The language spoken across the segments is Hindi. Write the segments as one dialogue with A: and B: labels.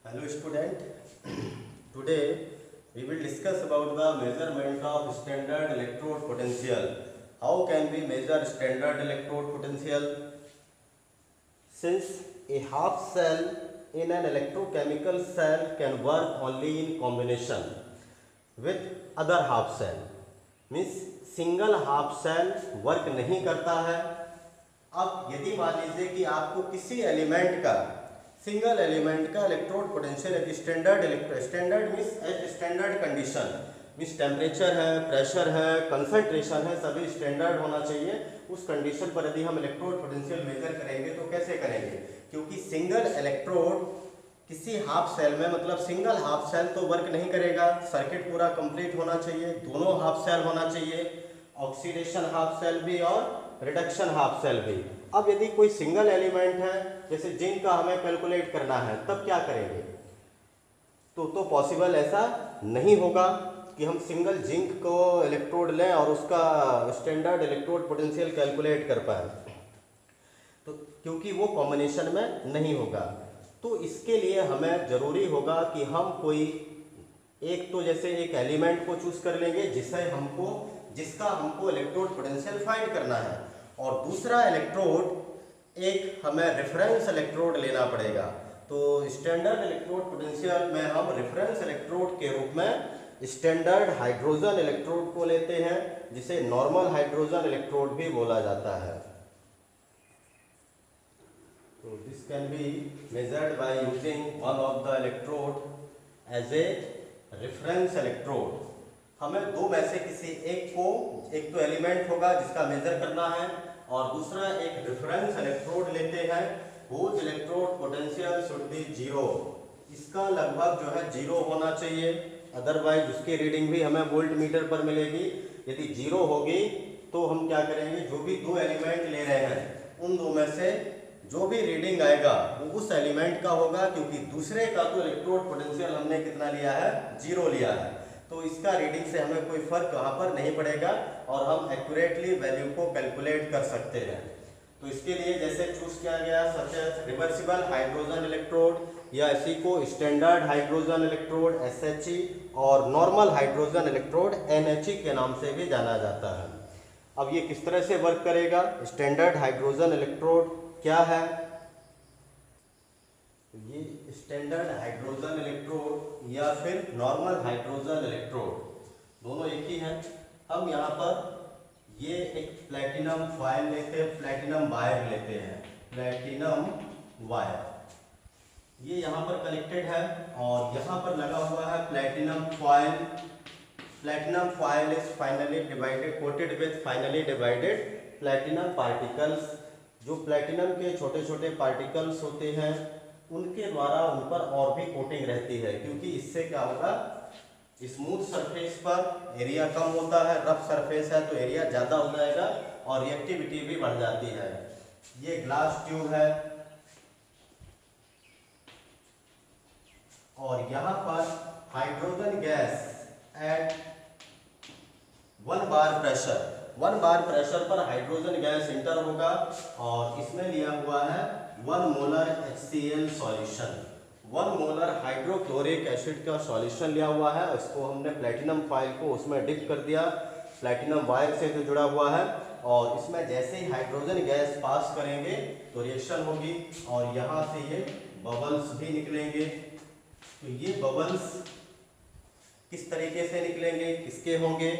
A: Hello student, today we will discuss about the measurement of standard electrode potential. How can we measure standard electrode potential? Since a half cell in an electrochemical cell can work only in combination with other half cell, means single half cell work नहीं करता है। अब यदि मान लीजिए कि आपको किसी एलिमेंट का सिंगल एलिमेंट का इलेक्ट्रोड पोटेंशियल एक standard means at standard condition means temperature है, प्रेशर है, कंसंट्रेशन है, सभी स्टैंडर्ड होना चाहिए। उस कंडीशन पर यदि हम इलेक्ट्रोड पोटेंशियल मेजर करेंगे तो कैसे करेंगे? क्योंकि सिंगल इलेक्ट्रोड किसी हाफ सेल में, मतलब सिंगल हाफ सेल तो वर्क नहीं करेगा, सर्किट पूरा कंप्लीट होना चाहिए, दोनों हाफ सेल होना चाहिए, ऑक्सीडेशन हाफ सेल भी और रिडक्शन हाफ सेल भी। अब यदि कोई सिंगल एलिमेंट है, जैसे जिंक का हमें कैलकुलेट करना है, तब क्या करेंगे? तो पॉसिबल ऐसा नहीं होगा कि हम सिंगल जिंक को इलेक्ट्रोड लें और उसका स्टैंडर्ड इलेक्ट्रोड पोटेंशियल कैलकुलेट कर पाए, तो क्योंकि वो कॉम्बिनेशन में नहीं होगा। तो इसके लिए हमें ज़रूरी होगा कि हम कोई एक, तो जैसे एक एलिमेंट को चूज कर लेंगे जिसका हमको इलेक्ट्रोड पोटेंशियल फाइंड करना है, और दूसरा इलेक्ट्रोड एक हमें रेफरेंस इलेक्ट्रोड लेना पड़ेगा। तो स्टैंडर्ड इलेक्ट्रोड पोटेंशियल में हम रेफरेंस इलेक्ट्रोड के रूप में स्टैंडर्ड हाइड्रोजन इलेक्ट्रोड को लेते हैं, जिसे नॉर्मल हाइड्रोजन इलेक्ट्रोड भी बोला जाता है। तो this can be measured by using one of the electrode as a reference electrode. हमें दो में से किसी एक तो एलिमेंट होगा जिसका मेजर करना है, और दूसरा एक रेफरेंस इलेक्ट्रोड लेते हैं, whose electrode potential should be zero. इसका लगभग जो है जीरो होना चाहिए, अदरवाइज उसकी रीडिंग भी हमें वोल्ट मीटर पर मिलेगी। यदि जीरो होगी तो हम क्या करेंगे, जो भी दो एलिमेंट ले रहे हैं उन दो में से जो भी रीडिंग आएगा वो उस एलिमेंट का होगा, क्योंकि दूसरे का तो इलेक्ट्रोड पोटेंशियल हमने कितना लिया है, जीरो लिया है। तो इसका रीडिंग से हमें कोई फर्क वहाँ पर नहीं पड़ेगा और हम एक्यूरेटली वैल्यू को कैलकुलेट कर सकते हैं। तो इसके लिए जैसे चूज किया गया such as reversible hydrogen electrode, या इसी को स्टैंडर्ड हाइड्रोजन इलेक्ट्रोड SHE और नॉर्मल हाइड्रोजन इलेक्ट्रोड NHE के नाम से भी जाना जाता है। अब ये किस तरह से वर्क करेगा? स्टैंडर्ड हाइड्रोजन इलेक्ट्रोड क्या है? ये स्टैंडर्ड हाइड्रोजन इलेक्ट्रोड या फिर नॉर्मल हाइड्रोजन इलेक्ट्रोड दोनों एक ही हैं। हम यहाँ पर ये एक प्लैटिनम फॉयल लेते हैं, प्लैटिनम वायर लेते हैं, प्लैटिनम वायर ये यहाँ पर कनेक्टेड है और यहाँ पर लगा हुआ है platinum foil. Platinum foil is finally divided, coated with finally divided platinum particles. जो प्लैटिनम के छोटे छोटे पार्टिकल्स होते हैं उनके द्वारा उन पर और भी कोटिंग रहती है, क्योंकि इससे क्या होगा, स्मूथ सरफेस पर एरिया कम होता है, रफ सरफेस है तो एरिया ज़्यादा हो जाएगा और रिएक्टिविटी भी बढ़ जाती है। ये ग्लास ट्यूब है और यहाँ पर hydrogen gas at 1 bar pressure पर हाइड्रोजन गैस इंटर होगा और इसमें लिया हुआ है 1 molar HCl solution, 1 molar hydrochloric acid का सॉल्यूशन लिया हुआ है। इसको हमने प्लैटिनम फॉयल को उसमें डिप कर दिया, प्लैटिनम वायर से जो जुड़ा हुआ है, और इसमें जैसे ही हाइड्रोजन गैस पास करेंगे तो रिएक्शन होगी और यहाँ से ये बबल्स भी निकलेंगे। तो ये बबल्स किस तरीके से निकलेंगे, किसके होंगे?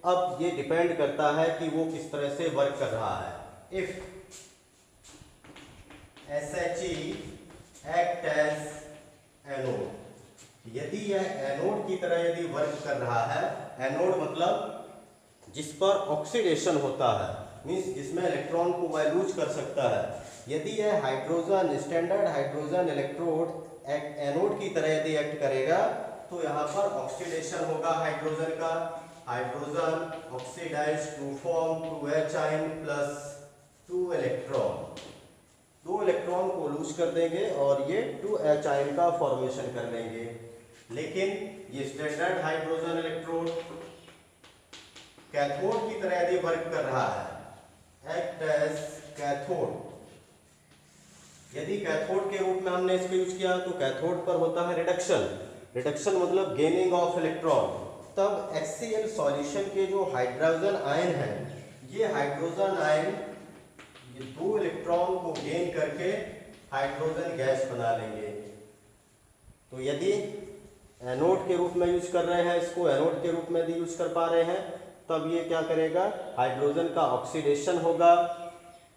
A: अब ये डिपेंड करता है कि वो किस तरह से वर्क कर रहा है। If SHE act as anode, यदि यह एनोड की तरह यदि वर्क कर रहा है, एनोड मतलब जिस पर ऑक्सीडेशन होता है, मीन्स जिसमें इलेक्ट्रॉन को वह लूज कर सकता है, यदि यह hydrogen standard hydrogen electrode anode की तरह यदि एक्ट करेगा तो यहाँ पर ऑक्सीडेशन होगा हाइड्रोजन का, hydrogen oxidise to form 2H ion plus 2 electron, 2 electron को लूज कर देंगे और ये 2H आयन का फॉर्मेशन कर लेंगे। लेकिन ये स्टैंडर्ड हाइड्रोजन इलेक्ट्रोड कैथोड की तरह यदि वर्क कर रहा है, एक्ट एज कैथोड, यदि कैथोड के रूप में हमने इसको यूज किया तो कैथोड पर होता है रिडक्शन, रिडक्शन मतलब गेनिंग ऑफ इलेक्ट्रॉन। तब HCl सॉल्यूशन के जो हाइड्रोजन आयन है, ये हाइड्रोजन आयन ये 2 इलेक्ट्रॉन को गेन करके हाइड्रोजन गैस बना लेंगे। तो यदि एनोड के रूप में यूज कर रहे हैं, इसको एनोड के रूप में भी यूज कर पा रहे हैं, तब ये क्या करेगा, हाइड्रोजन का ऑक्सीडेशन होगा।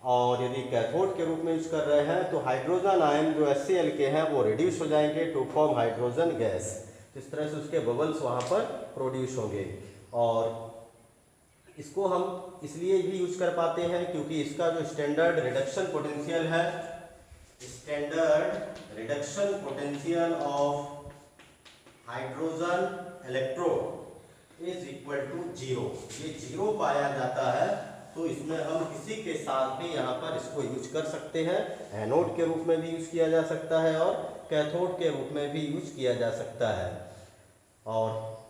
A: और यदि कैथोड के रूप में यूज कर रहे हैं तो हाइड्रोजन आयन जो HCl के हैं वो रिड्यूस हो जाएंगे टू फॉर्म हाइड्रोजन गैस। इस तरह से उसके बबल्स वहाँ पर प्रोड्यूस होंगे। और इसको हम इसलिए भी यूज कर पाते हैं क्योंकि इसका जो स्टैंडर्ड रिडक्शन पोटेंशियल है, standard reduction potential of hydrogen electrode is equal to 0। ये 0 पाया जाता है, तो इसमें हम किसी के साथ भी यहाँ पर इसको यूज कर सकते हैं। एनोड के रूप में भी यूज किया जा सकता है और कैथोड के रूप में भी यूज किया जा सकता है। और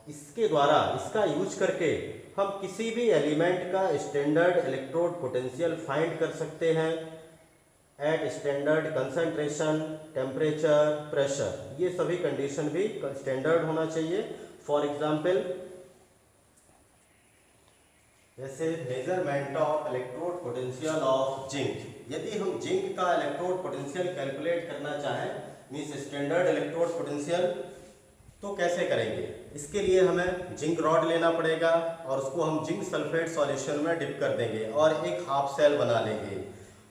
A: इसके द्वारा, इसका यूज करके हम किसी भी एलिमेंट का स्टैंडर्ड इलेक्ट्रोड पोटेंशियल फाइंड कर सकते हैं at standard concentration, temperature, pressure. ये सभी कंडीशन भी स्टैंडर्ड होना चाहिए। फॉर एग्जाम्पल, जैसे measurement of electrode potential of zinc. यदि हम जिंक का इलेक्ट्रोड पोटेंशियल कैलकुलेट करना चाहें, मीन्स स्टैंडर्ड इलेक्ट्रोड पोटेंशियल, तो कैसे करेंगे? इसके लिए हमें जिंक रॉड लेना पड़ेगा और उसको हम जिंक सल्फेट सॉल्यूशन में डिप कर देंगे और एक हाफ सेल बना लेंगे।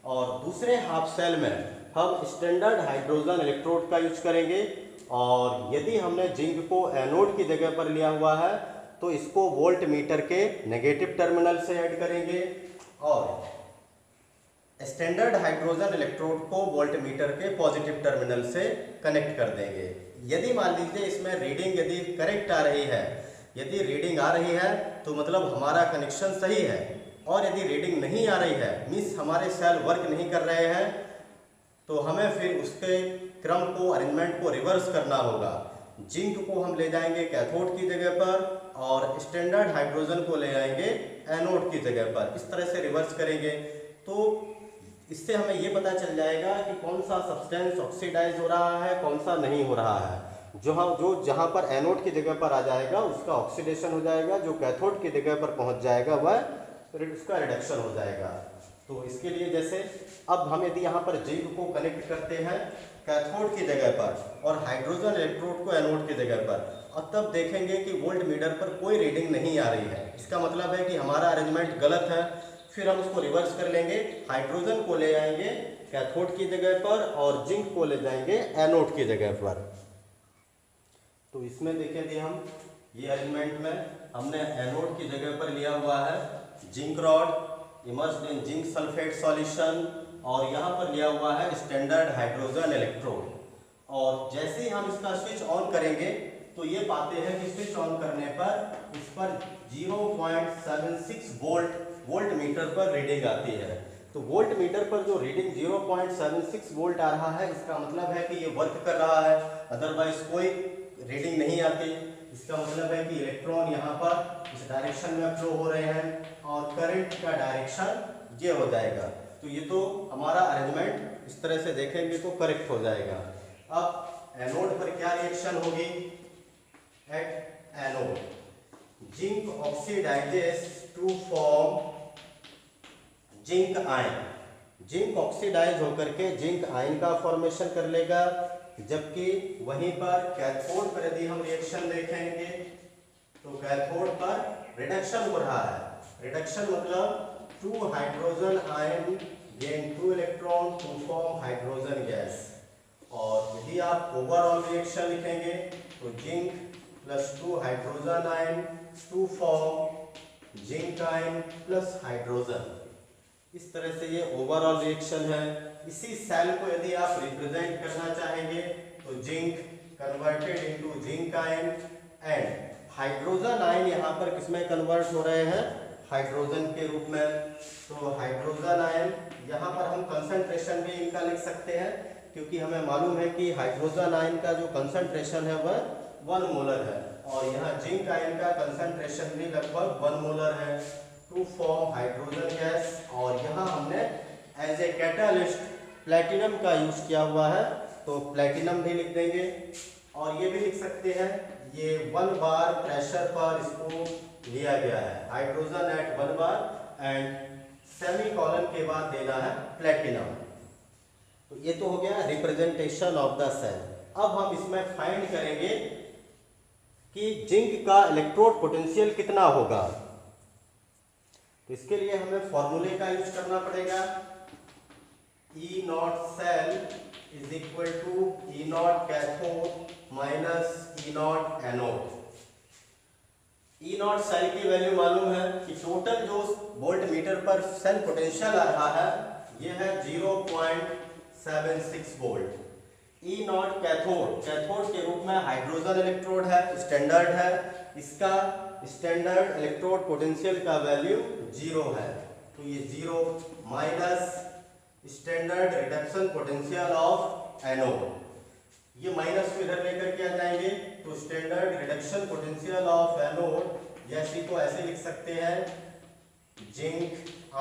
A: और दूसरे हाफ सेल में हम स्टैंडर्ड हाइड्रोजन इलेक्ट्रोड का यूज करेंगे। और यदि हमने जिंक को एनोड की जगह पर लिया हुआ है तो इसको वोल्ट मीटर के नेगेटिव टर्मिनल से ऐड करेंगे और स्टैंडर्ड हाइड्रोजन इलेक्ट्रोड को वोल्ट मीटर के पॉजिटिव टर्मिनल से कनेक्ट कर देंगे। यदि मान लीजिए इसमें रीडिंग यदि करेक्ट आ रही है, यदि रीडिंग आ रही है तो मतलब हमारा कनेक्शन सही है, और यदि रीडिंग नहीं आ रही है, मीन्स हमारे सेल वर्क नहीं कर रहे हैं, तो हमें फिर उसके क्रम को, अरेंजमेंट को रिवर्स करना होगा। जिंक को हम ले जाएंगे कैथोड की जगह पर और स्टैंडर्ड हाइड्रोजन को ले जाएंगे एनोड की जगह पर। इस तरह से रिवर्स करेंगे तो इससे हमें ये पता चल जाएगा कि कौन सा सब्सटेंस ऑक्सीडाइज हो रहा है, कौन सा नहीं हो रहा है। जो जहाँ पर एनोड की जगह पर आ जाएगा उसका ऑक्सीडेशन हो जाएगा, जो कैथोड की जगह पर पहुँच जाएगा वह उसका रिडक्शन हो जाएगा। तो इसके लिए जैसे अब हम यदि यहाँ पर जिंक को कनेक्ट करते हैं कैथोड की जगह पर और हाइड्रोजन इलेक्ट्रोड को एनोड की जगह पर, और तब देखेंगे कि वोल्ट मीटर पर कोई रीडिंग नहीं आ रही है, इसका मतलब है कि हमारा अरेंजमेंट गलत है। फिर हम उसको रिवर्स कर लेंगे, हाइड्रोजन को ले आएंगे कैथोड की जगह पर और जिंक को ले जाएंगे एनोड की जगह पर। तो इसमें देखेंगे हम ये अरेंजमेंट में हमने एनोड की जगह पर लिया हुआ है zinc rod immersed in zinc sulphate solution, और यहाँ पर लिया हुआ है स्टैंडर्ड हाइड्रोजन इलेक्ट्रोड। और जैसे ही हम इसका स्विच ऑन करेंगे तो ये पाते हैं कि स्विच ऑन करने पर इस पर 0.76 वोल्ट मीटर पर रीडिंग आती है। तो वोल्ट मीटर पर जो रीडिंग 0.76 वोल्ट आ रहा है, इसका मतलब है कि ये वर्क कर रहा है, अदरवाइज कोई रीडिंग नहीं आती। इसका मतलब है कि इलेक्ट्रॉन यहाँ पर इस डायरेक्शन में फ्लो हो रहे हैं और करंट का डायरेक्शन ये हो जाएगा। तो ये तो हमारा अरेंजमेंट इस तरह से देखेंगे तो करेक्ट हो जाएगा। अब एनोड पर क्या रिएक्शन होगी? At anode zinc oxidises to form zinc ion. Zinc oxidise होकर के जिंक आयन का फॉर्मेशन कर लेगा, जबकि वहीं पर कैथोड पर यदि हम रिएक्शन देखेंगे तो कैथोड पर रिडक्शन हो रहा है। रिडक्शन मतलब 2 hydrogen ion gain 2 electron to form hydrogen gas. और यदि आप ओवरऑल रिएक्शन लिखेंगे तो zinc plus 2 hydrogen ion to form zinc ion plus hydrogen. इस तरह से ये ओवरऑल रिएक्शन है। इसी सेल को यदि आप रिप्रेजेंट करना चाहेंगे तो zinc converted into zinc ion and hydrogen ion यहाँ पर किसमें कन्वर्ट हो रहे हैं? हाइड्रोजन के रूप में। तो हाइड्रोजन आयन यहाँ पर हम कंसंट्रेशन भी इनका लिख सकते हैं, क्योंकि हमें मालूम है कि हाइड्रोजन आयन का जो कंसंट्रेशन है वह 1 मोलर है और यहाँ जिंक आयन का कंसंट्रेशन भी लगभग 1 मोलर है टू फॉर्म हाइड्रोजन गैस। और यहाँ हमने एज ए कैटालिस्ट प्लैटिनम का यूज किया हुआ है, तो प्लैटिनम भी लिख देंगे। और ये भी लिख सकते हैं, ये 1 बार प्रेशर पर इसको लिया गया है, hydrogen at 1 bar and semicolon के बाद देना है प्लैटिनम। तो ये तो हो गया रिप्रेजेंटेशन ऑफ द सेल। अब हम इसमें फाइंड करेंगे कि जिंक का इलेक्ट्रोड पोटेंशियल कितना होगा। तो इसके लिए हमें फॉर्मूले का यूज करना पड़ेगा। E not cell is equal to E nought cathode minus E nought anode. E not cell की वैल्यू मालूम है कि टोटल जो वोल्ट मीटर पर सेल पोटेंशियल आ रहा है ये है 0.76 volt. E nought cathode, cathode के रूप में हाइड्रोजन इलेक्ट्रोड है, स्टैंडर्ड है, इसका स्टैंडर्ड इलेक्ट्रोड पोटेंशियल का वैल्यू 0 है, तो ये 0 minus standard reduction potential of anode, ये माइनस को इधर लेकर के आ जाएंगे, तो standard reduction potential of anode जैसे को ऐसे लिख सकते हैं, zinc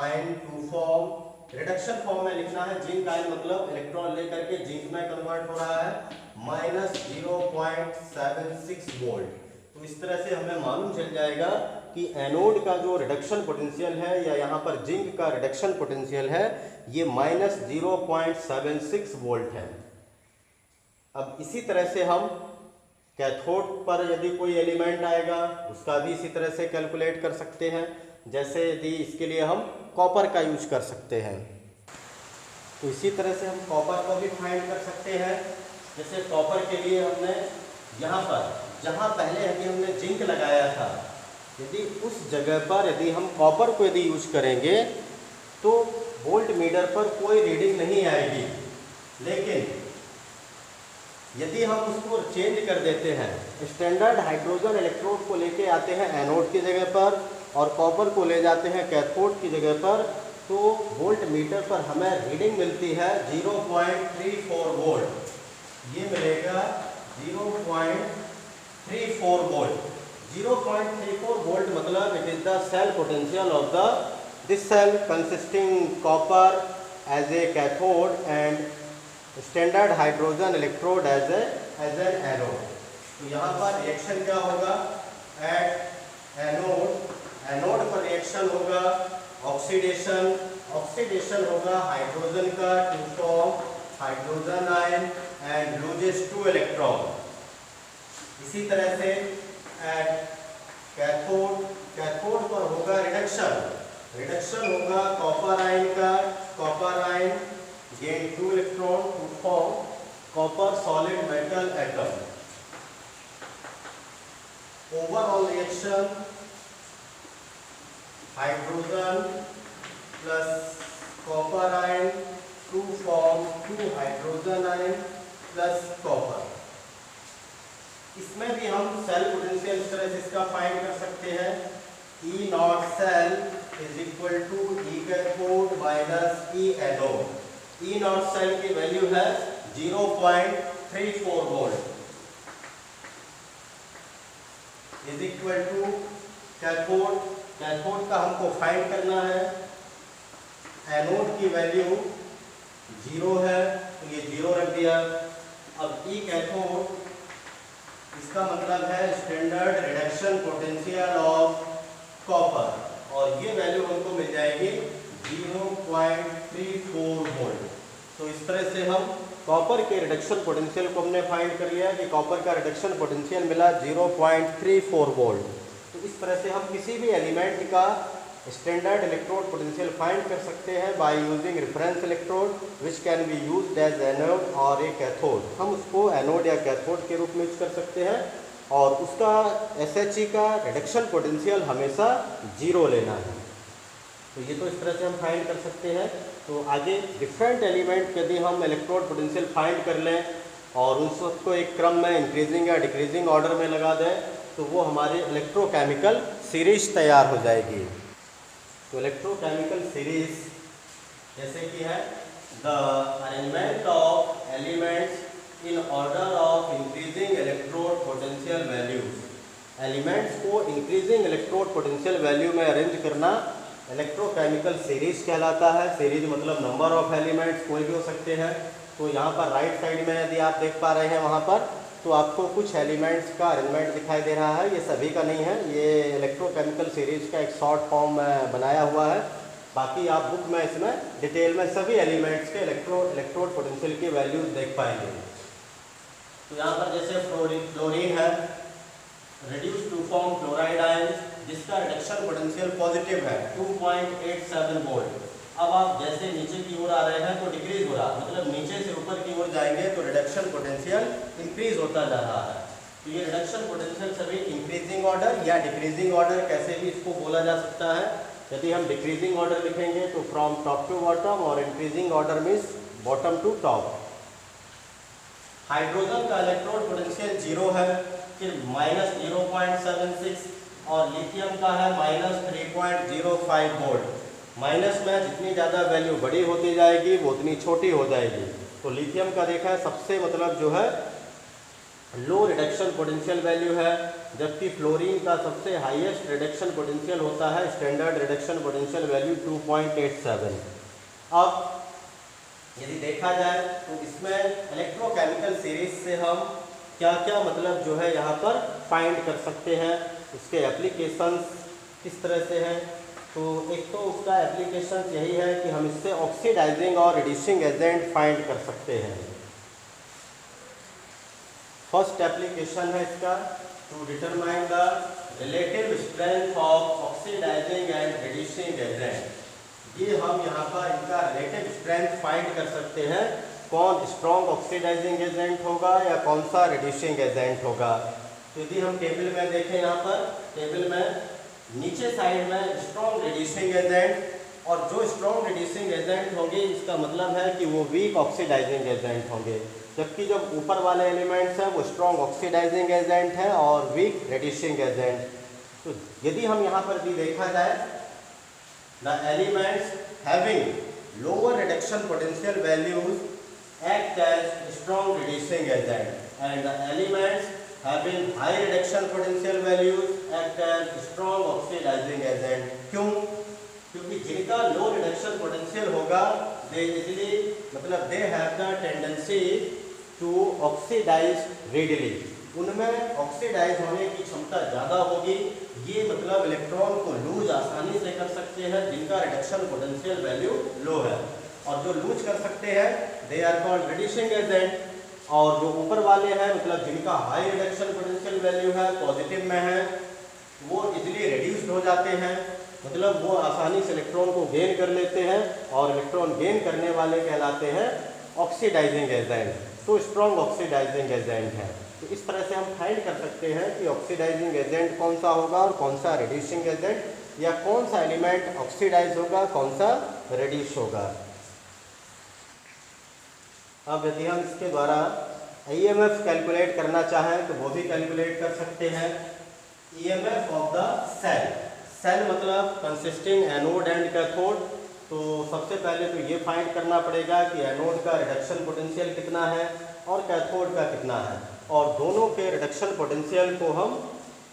A: ion to form, reduction form में लिखना है, जिंक आयन मतलब इलेक्ट्रॉन लेकर के जिंक में कन्वर्ट हो रहा है, माइनस 0.76 वोल्ट। तो इस तरह से हमें मालूम चल जाएगा कि एनोड का जो रिडक्शन पोटेंशियल है या यहाँ पर जिंक का रिडक्शन पोटेंशियल है ये माइनस 0.76 वोल्ट है। अब इसी तरह से हम कैथोड पर यदि कोई एलिमेंट आएगा उसका भी इसी तरह से कैलकुलेट कर सकते हैं, जैसे यदि इसके लिए हम कॉपर का यूज कर सकते हैं, तो इसी तरह से हम कॉपर को भी फाइंड कर सकते हैं। जैसे कॉपर के लिए हमने यहाँ पर जहाँ पहले यदि हमने जिंक लगाया था, यदि उस जगह पर यदि हम कॉपर को यदि यूज करेंगे तो वोल्ट मीटर पर कोई रीडिंग नहीं आएगी, लेकिन यदि हम उसको चेंज कर देते हैं, स्टैंडर्ड हाइड्रोजन इलेक्ट्रोड को लेके आते हैं एनोड की जगह पर और कॉपर को ले जाते हैं कैथोड की जगह पर, तो वोल्ट मीटर पर हमें रीडिंग मिलती है 0.34 वोल्ट, ये मिलेगा 0.34 वोल्ट। 0.34 वोल्ट मतलब it is the cell potential of the this cell consisting copper as a cathode and standard hydrogen electrode as an anode. तो यहाँ पर रिएक्शन क्या होगा, एट एनोड पर रिएक्शन होगा ऑक्सीडेशन, ऑक्सीडेशन होगा हाइड्रोजन का to form hydrogen ion and loses 2 electron. इसी तरह से एट कैथोड पर होगा रिडक्शन होगा कॉपर आयन का, copper ion gain 2 electron to form copper solid metal atom. Overall reaction hydrogen plus copper ion to form 2 hydrogen ion plus copper. इसमें भी हम सेल पोटेंशियल इस तरह से इसका फाइंड कर सकते हैं, E not cell is equal to E cathode minus E anode. E not cell की वैल्यू है 0.34 volt is equal to cathode, cathode का हमको फाइंड करना है, एनोड की वैल्यू 0 है तो ये 0 रख दिया। अब ई कैथोड इसका मतलब है standard reduction potential of copper और ये वैल्यू हमको मिल जाएगी 0.34 वोल्ट। तो इस तरह से हम कॉपर के रिडक्शन पोटेंशियल को हमने फाइंड कर लिया कि कॉपर का रिडक्शन पोटेंशियल मिला 0.34 वोल्ट। तो इस तरह से हम किसी भी एलिमेंट का स्टैंडर्ड इलेक्ट्रोड पोटेंशियल फाइंड कर सकते हैं by using reference electrode which can be used as anode और ए कैथोड। हम उसको एनोड या कैथोड के रूप में यूज कर सकते हैं और उसका SHE का रिडक्शन पोटेंशियल हमेशा 0 लेना है। तो ये तो इस तरह से हम फाइंड कर सकते हैं। तो आगे डिफरेंट एलिमेंट यदि हम इलेक्ट्रोड पोटेंशियल फाइंड कर लें और उन सबको एक क्रम में इंक्रीजिंग या डिक्रीजिंग ऑर्डर में लगा दें तो वो हमारी इलेक्ट्रोकेमिकल सीरीज तैयार हो जाएगी। तो इलेक्ट्रोकेमिकल सीरीज जैसे कि है the arrangement of elements in order of increasing electrode potential values. Elements को इंक्रीजिंग इलेक्ट्रोड पोटेंशियल वैल्यू में अरेंज करना इलेक्ट्रोकेमिकल सीरीज कहलाता है। सीरीज मतलब नंबर ऑफ एलिमेंट्स कोई भी हो सकते हैं। तो यहाँ पर राइट साइड में यदि आप देख पा रहे हैं वहाँ पर, तो आपको कुछ एलिमेंट्स का अरेंजमेंट दिखाई दे रहा है। ये सभी का नहीं है, ये इलेक्ट्रोकेमिकल सीरीज का एक शॉर्ट फॉर्म बनाया हुआ है। बाकी आप बुक में इसमें डिटेल में सभी एलिमेंट्स के इलेक्ट्रोड पोटेंशियल की वैल्यूज देख पाएंगे। तो यहाँ पर जैसे फ्लोरीन है, reduce to form chloride ion, जिसका रिडक्शन पोटेंशियल पॉजिटिव है 2.87 वोल्ट। अब आप जैसे नीचे की ओर आ रहे हैं तो डिक्रीज हो रहा है, मतलब नीचे से ऊपर की ओर जाएंगे तो रिडक्शन पोटेंशियल इंक्रीज होता जा रहा है। तो ये रिडक्शन पोटेंशियल सभी इंक्रीजिंग ऑर्डर या डिक्रीजिंग ऑर्डर कैसे भी इसको बोला जा सकता है। यदि हम डिक्रीजिंग ऑर्डर लिखेंगे तो फ्रॉम टॉप टू बॉटम, और increasing order means bottom to top. Hydrogen का इलेक्ट्रोड पोटेंशियल 0 है, फिर -0.76, और लिथियम का है -3.05 वोल्ट। माइनस में जितनी ज़्यादा वैल्यू बड़ी होती जाएगी वो उतनी छोटी हो जाएगी। तो लिथियम का देखा है सबसे मतलब जो है लो रिडक्शन पोटेंशियल वैल्यू है, जबकि फ्लोरीन का सबसे हाईएस्ट रिडक्शन पोटेंशियल होता है, स्टैंडर्ड रिडक्शन पोटेंशियल वैल्यू 2.87। अब यदि देखा जाए तो इसमें इलेक्ट्रोकेमिकल सीरीज से हम क्या क्या मतलब जो है यहाँ पर फाइंड कर सकते हैं, उसके एप्लीकेशंस किस तरह से हैं। तो एक तो उसका एप्लीकेशन यही है कि हम इससे ऑक्सीडाइजिंग और रिड्यूसिंग एजेंट फाइंड कर सकते हैं। फर्स्ट एप्लीकेशन है इसका to determine the relative strength of oxidising and reducing agent. ये हम यहाँ पर इनका रिलेटिव स्ट्रेंथ फाइंड कर सकते हैं, कौन स्ट्रॉन्ग ऑक्सीडाइजिंग एजेंट होगा या कौन सा रिड्यूसिंग एजेंट होगा। तो यदि हम टेबल में देखें, यहाँ पर टेबल में नीचे साइड में स्ट्रॉन्ग रिड्यूसिंग एजेंट, और जो स्ट्रॉन्ग रिड्यूसिंग एजेंट होंगे इसका मतलब है कि वो वीक ऑक्सीडाइजिंग एजेंट होंगे, जबकि जो ऊपर वाले एलिमेंट्स हैं वो स्ट्रॉन्ग ऑक्सीडाइजिंग एजेंट हैं और वीक रिड्यूसिंग एजेंट। तो यदि हम यहाँ पर भी देखा जाए, the elements having lower reduction potential values act as strong reducing agent, and the elements having high reduction potential values act as strong oxidizing agent। क्यों? क्योंकि जिनका लो रिडक्शन पोटेंशियल होगा they easily मतलब they have the tendency to oxidize readily, उनमें ऑक्सीडाइज होने की क्षमता ज़्यादा होगी। ये मतलब इलेक्ट्रॉन को लूज आसानी से कर सकते हैं जिनका रिडक्शन पोटेंशियल वैल्यू लो है, और जो लूज कर सकते हैं they are called reducing agent। और जो ऊपर वाले हैं मतलब जिनका हाई रिडक्शन पोटेंशियल वैल्यू है, पॉजिटिव में है, वो इजीली रिड्यूस्ड हो जाते हैं, मतलब वो आसानी से इलेक्ट्रॉन को गेन कर लेते हैं, और इलेक्ट्रॉन गेन करने वाले कहलाते हैं ऑक्सीडाइजिंग एजेंट। तो स्ट्रॉन्ग ऑक्सीडाइजिंग एजेंट है। तो इस तरह से हम फाइंड कर सकते हैं कि ऑक्सीडाइजिंग एजेंट कौन सा होगा और कौन सा रिड्यूसिंग एजेंट, या कौन सा एलिमेंट ऑक्सीडाइज होगा, कौन सा रिड्यूस होगा। अब यदि हम इसके द्वारा ईएमएफ कैलकुलेट करना चाहें तो वो भी कैलकुलेट कर सकते हैं। EMF of the cell, cell मतलब कंसिस्टिंग एनोड एंड कैथोड। तो सबसे पहले तो ये फाइंड करना पड़ेगा कि एनोड का रिडक्शन पोटेंशियल कितना है और कैथोड का कितना है, और दोनों के रिडक्शन पोटेंशियल को हम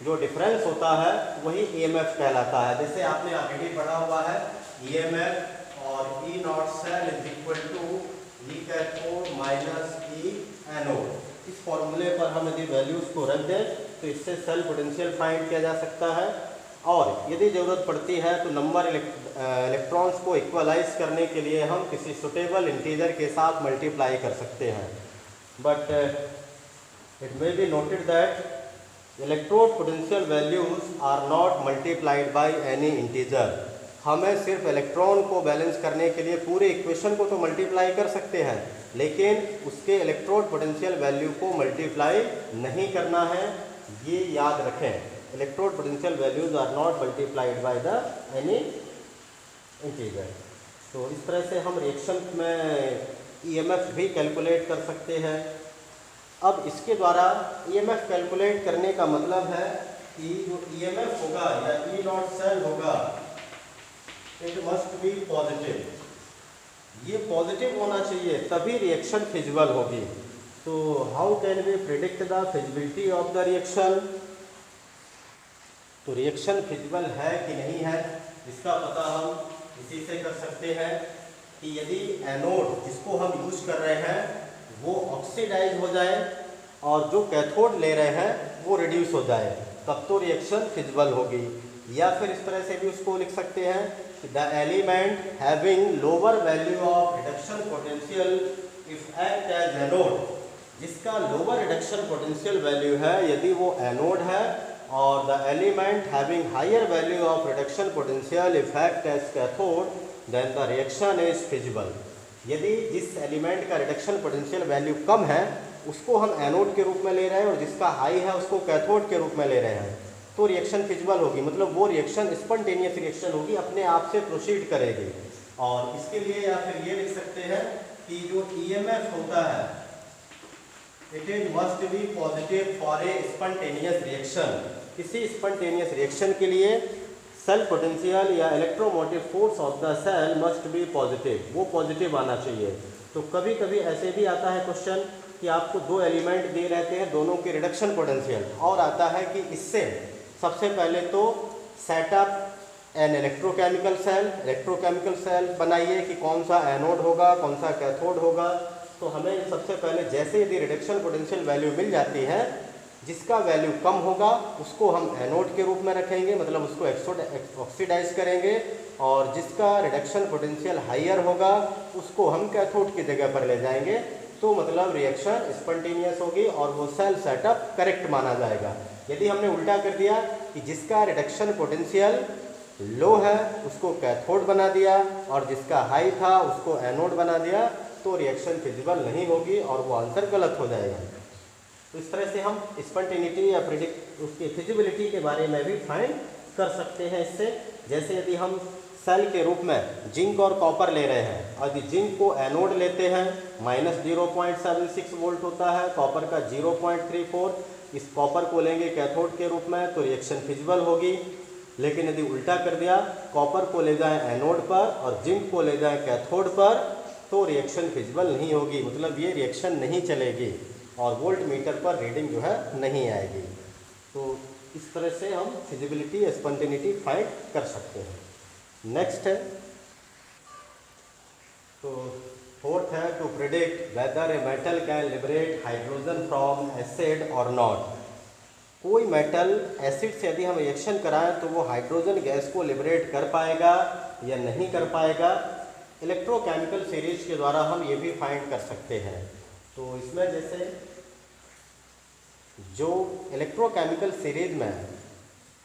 A: जो डिफरेंस होता है वही ईएमएफ कहलाता है। जैसे आपने ऑलरेडी पढ़ा हुआ है ईएमएफ और E not cell is equal to E cathode minus E anode. इस फॉर्मूले पर हम यदि वैल्यूज को रख दें तो इससे सेल पोटेंशियल फाइंड किया जा सकता है, और यदि ज़रूरत पड़ती है तो नंबर इलेक्ट्रॉन्स को इक्वलाइज करने के लिए हम किसी सुटेबल इंटीजर के साथ मल्टीप्लाई कर सकते हैं। But it may be noted that electrode potential values are not multiplied by any integer. हमें सिर्फ इलेक्ट्रॉन को बैलेंस करने के लिए पूरे इक्वेशन को तो मल्टीप्लाई कर सकते हैं, लेकिन उसके इलेक्ट्रोड पोटेंशियल वैल्यू को मल्टीप्लाई नहीं करना है, ये याद रखें। Electrode potential values are not multiplied by the any integer. तो इस तरह से हम रिएक्शन में ईएमएफ भी कैलकुलेट कर सकते हैं। अब इसके द्वारा ईएमएफ कैलकुलेट करने का मतलब है कि जो ईएमएफ होगा या ई नॉट सेल होगा इट मस्ट बी पॉजिटिव। ये पॉजिटिव होना चाहिए तभी रिएक्शन फिजिबल होगी। तो how can we predict the feasibility of the reaction. तो रिएक्शन फिजिबल है कि नहीं है इसका पता हम इसी से कर सकते हैं कि यदि एनोड जिसको हम यूज कर रहे हैं वो ऑक्सीडाइज हो जाए और जो कैथोड ले रहे हैं वो रिड्यूस हो जाए, तब तो रिएक्शन फिजिबल होगी। या फिर इस तरह से भी उसको लिख सकते हैं कि the element having lower value of reduction potential if act as anode, जिसका लोअर रिडक्शन पोटेंशियल वैल्यू है यदि वो एनोड है, और the element having higher value of reduction potential if act as cathode then the reaction is feasible. यदि जिस एलिमेंट का रिडक्शन पोटेंशियल वैल्यू कम है उसको हम एनोड के रूप में ले रहे हैं और जिसका हाई है उसको कैथोड के रूप में ले रहे हैं, तो रिएक्शन फिजिबल होगी, मतलब वो रिएक्शन स्पॉन्टेनियस रिएक्शन होगी, अपने आप से प्रोसीड करेगी। और इसके लिए या फिर ये लिख सकते हैं कि जो ईएमएफ होता है it is must be positive for a spontaneous reaction. किसी स्पॉन्टेनियस रिएक्शन के लिए सेल पोटेंशियल या electromotive force of the cell must be positive, वो पॉजिटिव आना चाहिए। तो कभी कभी ऐसे भी आता है क्वेश्चन कि आपको दो एलिमेंट दिए रहते हैं, दोनों के रिडक्शन पोटेंशियल, और आता है कि इससे सबसे पहले तो सेटअप एन इलेक्ट्रोकेमिकल सेल बनाइए कि कौन सा एनोड होगा कौन सा कैथोड होगा। तो हमें सबसे पहले जैसे यदि रिडक्शन पोटेंशियल वैल्यू मिल जाती है, जिसका वैल्यू कम होगा उसको हम एनोड के रूप में रखेंगे, मतलब उसको ऑक्सीडाइज करेंगे, और जिसका रिडक्शन पोटेंशियल हायर होगा उसको हम कैथोड की जगह पर ले जाएंगे। तो मतलब रिएक्शन स्पॉन्टेनियस होगी और वो सेल सेटअप करेक्ट माना जाएगा। यदि हमने उल्टा कर दिया कि जिसका रिडक्शन पोटेंशियल लो है उसको कैथोड बना दिया और जिसका हाई था उसको एनोड बना दिया, तो रिएक्शन फिजिबल नहीं होगी और वो आंसर गलत हो जाएगा। तो इस तरह से हम स्पॉन्टेनिटी या उसकी फिजिबिलिटी के बारे में भी फाइंड कर सकते हैं इससे। जैसे यदि हम सेल के रूप में जिंक और कॉपर ले रहे हैं और यदि जिंक को एनोड लेते हैं -0.76 वोल्ट होता है, कॉपर का 0.34, इस कॉपर को लेंगे कैथोड के रूप में तो रिएक्शन फिजिबल होगी। लेकिन यदि उल्टा कर दिया, कॉपर को ले जाएं एनोड पर और जिंक को ले जाएं कैथोड पर, तो रिएक्शन फिजिबल नहीं होगी, मतलब ये रिएक्शन नहीं चलेगी और वोल्ट मीटर पर रीडिंग जो है नहीं आएगी। तो इस तरह से हम फिजिबिलिटी स्पॉन्टेनिटी फाइंड कर सकते हैं। नेक्स्ट है तो फोर्थ है to predict whether a metal can liberate hydrogen from acid और नॉट। कोई मेटल एसिड से यदि हम रिएक्शन कराएं तो वो हाइड्रोजन गैस को लिबरेट कर पाएगा या नहीं कर पाएगा, इलेक्ट्रोकेमिकल सीरीज के द्वारा हम ये भी फाइंड कर सकते हैं। तो इसमें जैसे जो इलेक्ट्रोकेमिकल सीरीज में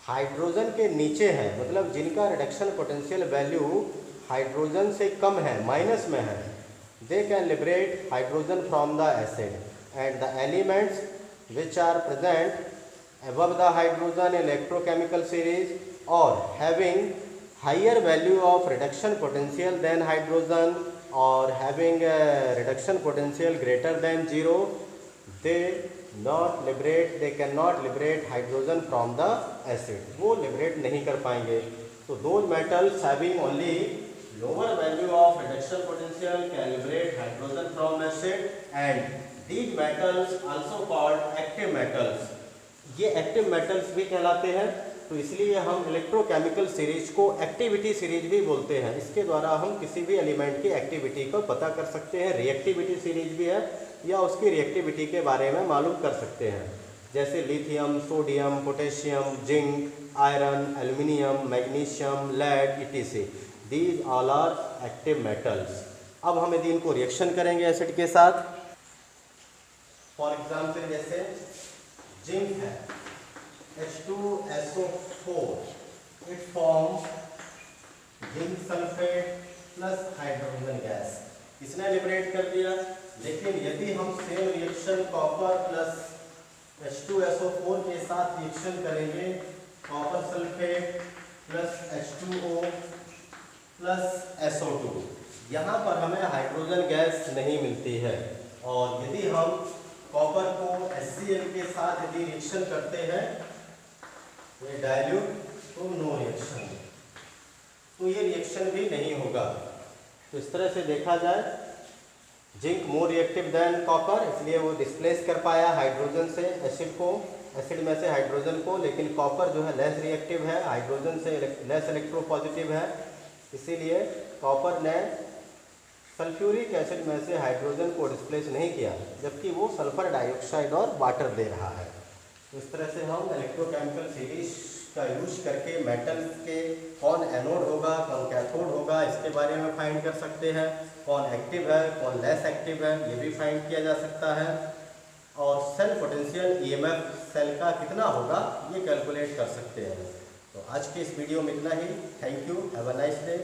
A: हाइड्रोजन के नीचे है, मतलब जिनका रिडक्शन पोटेंशियल वैल्यू हाइड्रोजन से कम है, माइनस में है, they can liberate hydrogen from the acid and the elements which are present above the hydrogen electrochemical series or having higher value of reduction potential than hydrogen or having a reduction potential greater than 0, they cannot liberate hydrogen from the acid, वो liberate नहीं कर पाएंगे। So those metals having only lower value of reduction potential can liberate hydrogen from acid, and these metals also called active metals, ये एक्टिव मेटल्स भी कहलाते हैं। तो इसलिए हम इलेक्ट्रोकेमिकल सीरीज को एक्टिविटी सीरीज भी बोलते हैं। इसके द्वारा हम किसी भी एलिमेंट की एक्टिविटी को पता कर सकते हैं। रिएक्टिविटी सीरीज भी है या उसकी रिएक्टिविटी के बारे में मालूम कर सकते हैं, जैसे lithium, sodium, potassium, zinc, iron, aluminium, magnesium, lead etc. These all are active metals. अब हम यदि इनको रिएक्शन करेंगे एसिड के साथ, फॉर एग्जाम्पल जैसे जिंक है H2SO4, it forms zinc sulphate plus hydrogen gas, इसने लिबरेट कर दिया। लेकिन यदि हम same reaction copper plus H2SO4 के साथ रिएक्शन करेंगे, copper sulphate plus H2O plus SO2, यहाँ पर हमें हाइड्रोजन गैस नहीं मिलती है। और यदि हम कॉपर को HCl के साथ यदि रिएक्शन करते हैं ये डाइल्यूट, तो नो रिएक्शन, तो ये रिएक्शन भी नहीं होगा। तो इस तरह से देखा जाए zinc more reactive than copper, इसलिए वो डिस्प्लेस कर पाया हाइड्रोजन से एसिड को एसिड में से हाइड्रोजन को, लेकिन कॉपर जो है लेस रिएक्टिव है, हाइड्रोजन से लेस इलेक्ट्रोपॉजिटिव है, इसीलिए कॉपर ने सल्फ्यूरिक एसिड में से हाइड्रोजन को डिस्प्लेस नहीं किया, जबकि वो सल्फर डाइऑक्साइड और वाटर दे रहा है। तो इस तरह से हम इलेक्ट्रोकेमिकल सीरीज का यूज करके मेटल्स के कौन एनोड होगा कौन कैथोड होगा इसके बारे में फाइंड कर सकते हैं, कौन एक्टिव है कौन लेस एक्टिव है ये भी फाइंड किया जा सकता है, और सेल पोटेंशियल ईएमएफ सेल का कितना होगा ये कैलकुलेट कर सकते हैं। तो आज के इस वीडियो में इतना ही। Thank you, have a nice day.